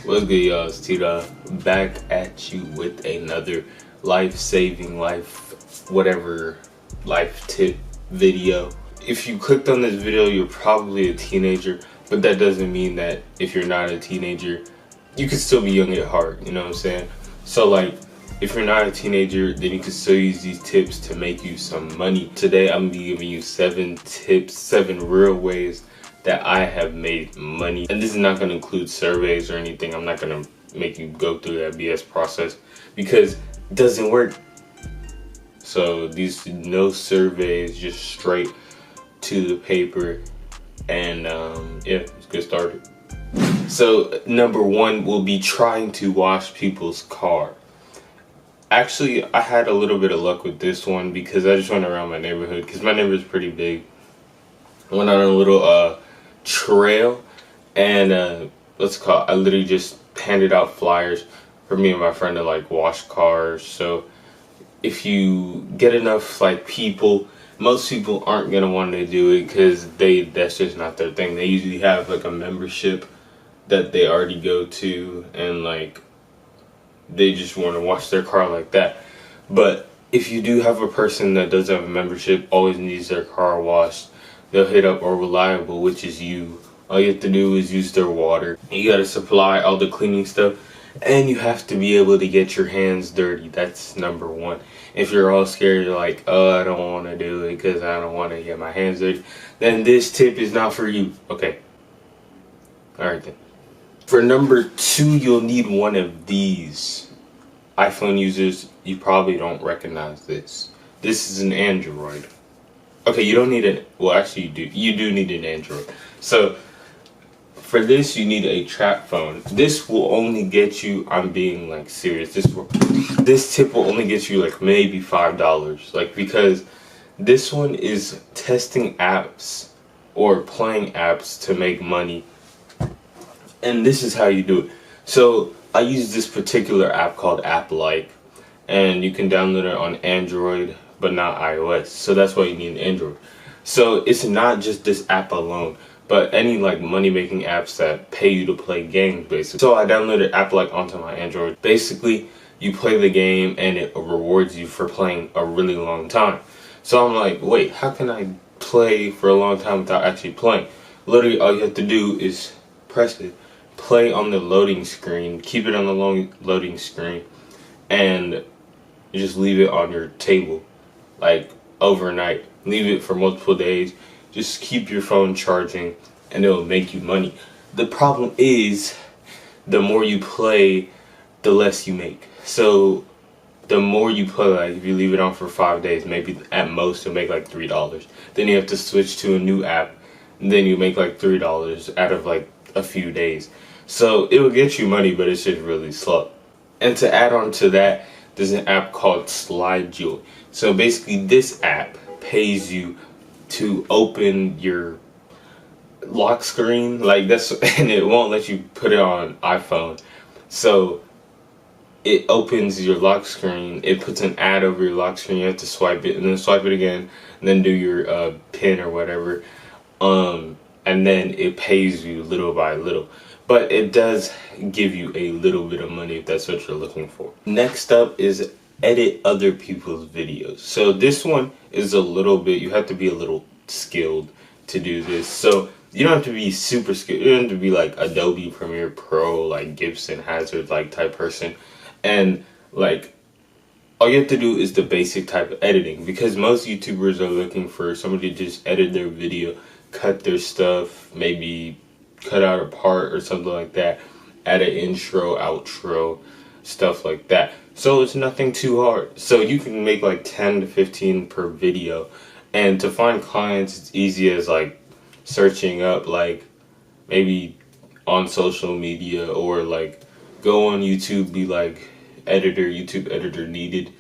What's good, y'all? It's Tito back at you with another life-saving, whatever life tip video. If you clicked on this video, you're probably a teenager, but that doesn't mean that if you're not a teenager, you could still be young at heart, you know what I'm saying? So like, if you're not a teenager, then you can still use these tips to make you some money. Today, I'm gonna be giving you 7 tips, 7 real ways that I have made money. And this is not gonna include surveys or anything. I'm not gonna make you go through that BS process because it doesn't work. So these no surveys, just straight to the paper. And yeah, let's get started. So number 1 will be trying to wash people's car. Actually, I had a little bit of luck with this one because I just went around my neighborhood because my neighborhood's pretty big. I went on a little trail and I literally just handed out flyers for me and my friend to like wash cars. So if you get enough like people, most people aren't gonna want to do it because that's just not their thing. They usually have like a membership that they already go to and like they just want to wash their car like that. But if you do have a person that does have a membership, always needs their car washed, they'll hit up a reliable, which is you. All you have to do is use their water. You gotta supply all the cleaning stuff, and you have to be able to get your hands dirty. That's number 1. If you're all scared, you're like, oh, I don't want to do it because I don't want to get my hands dirty, then this tip is not for you. Okay. Alright then. For number 2, you'll need one of these. iPhone users, you probably don't recognize this. This is an Android. Okay, you don't need it. Well, actually, you do. You do need an Android. So, for this, you need a trap phone. This will only get you. I'm being like serious. This tip will only get you like maybe $5. Like because this one is testing apps or playing apps to make money. And this is how you do it. So I use this particular app called App-like, and you can download it on Android but not iOS. So that's why you need an Android. So it's not just this app alone, but any like money making apps that pay you to play games basically. So I downloaded App-like onto my Android. Basically, you play the game and it rewards you for playing a really long time. So I'm like, wait, how can I play for a long time without actually playing? Literally all you have to do is press it, play on the loading screen, keep it on the long loading screen, and you just leave it on your table like overnight. Leave it for multiple days. Just keep your phone charging and it'll make you money. The problem is the more you play, the less you make. So the more you play, like if you leave it on for 5 days, maybe at most you'll make like $3. Then you have to switch to a new app and then you make like $3 out of like a few days. So it will get you money, but it's just really slow. And to add on to that, there's an app called SlideJoy. So basically this app pays you to open your lock screen like that's, and it won't let you put it on iPhone. So it opens your lock screen, it puts an ad over your lock screen, you have to swipe it and then swipe it again and then do your pin or whatever. And then it pays you little by little. But it does give you a little bit of money if that's what you're looking for. Next up is edit other people's videos. So this one is a little bit, you have to be a little skilled to do this. So you don't have to be super skilled. You don't have to be like Adobe Premiere Pro, like Gibson Hazard like type person. And like all you have to do is the basic type of editing, because most YouTubers are looking for somebody to just edit their video, cut their stuff, maybe cut out a part or something like that, add an intro, outro, stuff like that. So it's nothing too hard. So you can make like 10 to 15 per video. And to find clients, it's easy as like searching up like maybe on social media, or like go on YouTube, be like YouTube editor needed,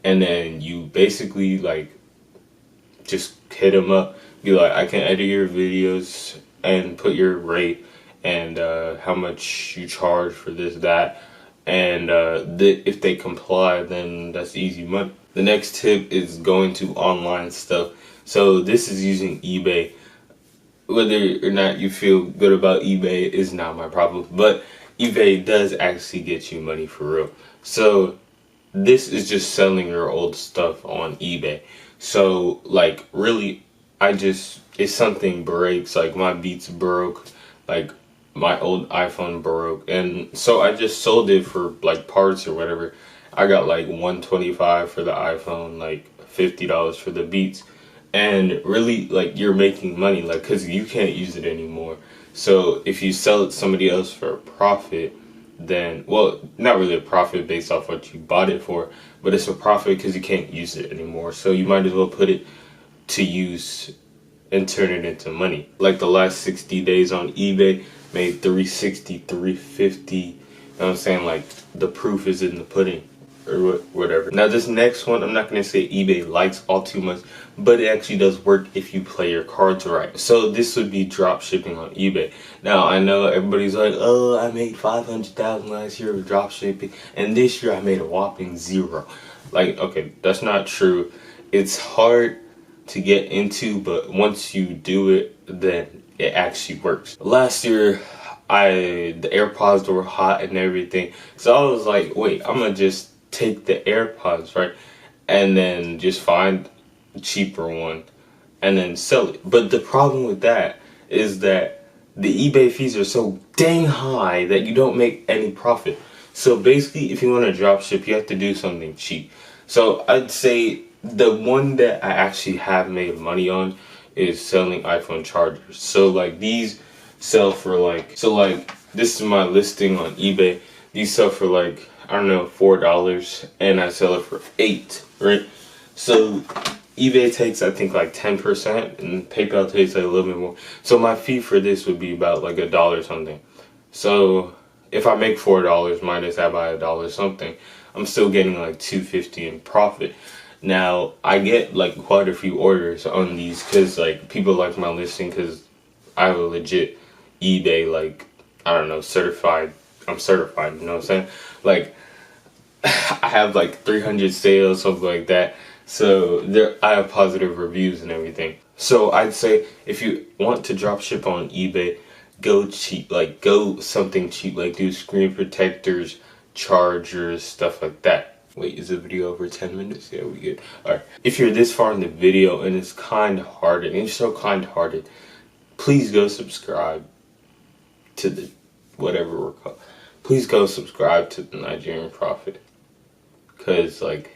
and then you basically like just hit them up, be like, I can edit your videos, and put your rate and how much you charge for this, that, and if they comply, then that's easy money. The next tip is going to online stuff. So this is using eBay. Whether or not you feel good about eBay is not my problem, but eBay does actually get you money for real. So this is just selling your old stuff on eBay. So like really, if something breaks, like my Beats broke, like my old iPhone broke, and so I just sold it for like parts or whatever. I got like 125 for the iPhone, like $50 for the Beats, and really like you're making money, like because you can't use it anymore. So if you sell it to somebody else for a profit, then, well, not really a profit based off what you bought it for, but it's a profit because you can't use it anymore. So you might as well put it to use and turn it into money. Like the last 60 days on eBay made 360, 350. You know what I'm saying? Like the proof is in the pudding or whatever. Now this next one, I'm not going to say eBay likes all too much, but it actually does work if you play your cards right. So this would be drop shipping on eBay. Now I know everybody's like, oh, I made 500,000 last year with drop shipping, and this year I made a whopping 0. Like, okay, that's not true. It's hard to get into, but once you do it, then it actually works. Last year, the AirPods were hot and everything, so I was like, wait, I'm gonna just take the AirPods, right, and then just find a cheaper one and then sell it. But the problem with that is that the eBay fees are so dang high that you don't make any profit. So basically, if you want to drop ship, you have to do something cheap. So I'd say the one that I actually have made money on is selling iPhone chargers. So like these sell for like, so like this is my listing on eBay. These sell for like, I don't know, $4, and I sell it for $8, right? So eBay takes, I think, like 10%, and PayPal takes like a little bit more. So my fee for this would be about like $1 something. So if I make $4 minus that by $1 something, I'm still getting like $2.50 in profit. Now I get like quite a few orders on these because like people like my listing because I have a legit eBay, like, I don't know, certified. I'm certified, you know what I'm saying? Like, I have like 300 sales, something like that. So I have positive reviews and everything. So I'd say if you want to drop ship on eBay, go cheap, like go something cheap, like do screen protectors, chargers, stuff like that. Wait, is the video over 10 minutes? Yeah, we good. Alright. If you're this far in the video and it's kind-hearted, and you're so kind-hearted, please go subscribe to the whatever we're called. Please go subscribe to the Nigerian Prophet, because like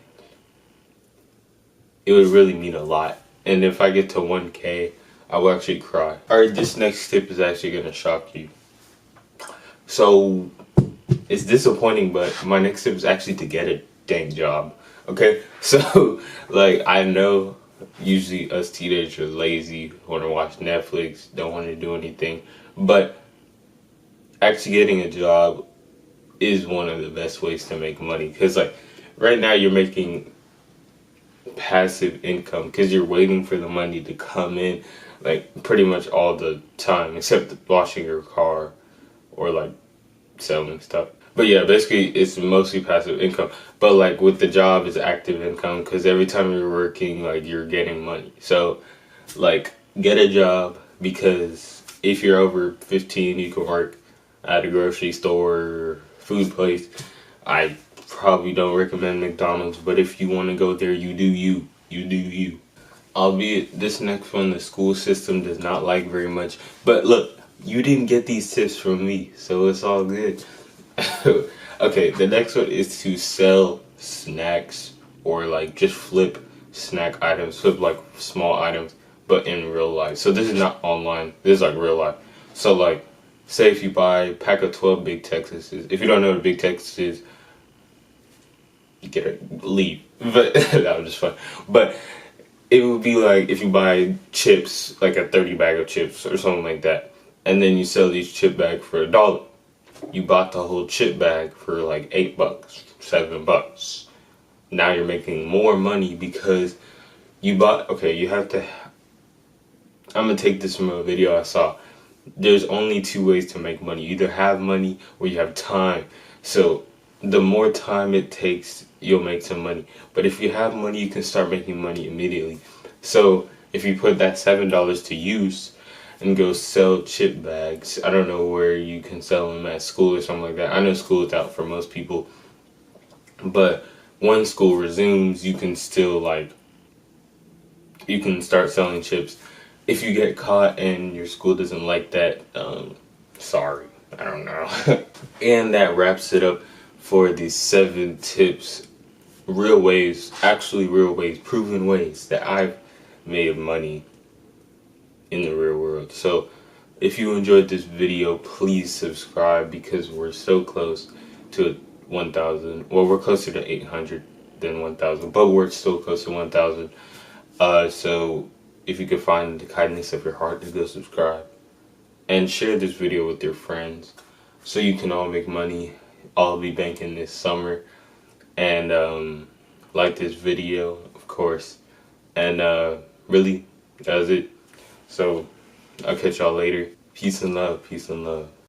it would really mean a lot. And if I get to 1K, I will actually cry. Alright, this next tip is actually gonna shock you. So it's disappointing, but my next tip is actually to get a dang job. Okay, so like I know usually us teenagers are lazy, want to watch Netflix, don't want to do anything, but actually getting a job is one of the best ways to make money. Because like right now you're making passive income because you're waiting for the money to come in like pretty much all the time, except washing your car or like selling stuff. But yeah, basically it's mostly passive income. But like with the job, it's active income because every time you're working, like you're getting money. So like get a job, because if you're over 15, you can work at a grocery store, food place. I probably don't recommend McDonald's, but if you want to go there, you do you. You do you. Albeit this next one, the school system does not like very much. But look, you didn't get these tips from me, so it's all good. Okay, the next one is to sell snacks, or like just flip snack items, flip like small items, but in real life. So this is not online, this is like real life. So like, say if you buy a pack of 12 Big Texases, if you don't know what a Big Texas is, you get it, leave. But that was just fun. But it would be like if you buy chips, like a 30 bag of chips or something like that, and then you sell these chip bags for $1. You bought the whole chip bag for like $8, $7. Now you're making more money because you bought, okay, you have to, I'm gonna take this from a video I saw. There's only 2 ways to make money. You either have money or you have time. So the more time it takes, you'll make some money. But if you have money, you can start making money immediately. So if you put that $7 to use, and go sell chip bags. I don't know where you can sell them at school or something like that. I know school is out for most people, but when school resumes, you can still you can start selling chips. If you get caught and your school doesn't like that, sorry, I don't know. And that wraps it up for these 7 tips, real ways, proven ways that I've made money in the real world. So if you enjoyed this video, please subscribe, because we're so close to 1,000. Well, we're closer to 800 than 1,000, but we're still close to 1,000. So if you could find the kindness of your heart to go subscribe and share this video with your friends, so you can all make money, all be banking this summer. And like this video, of course. And really, that was it. So I'll catch y'all later. Peace and love. Peace and love.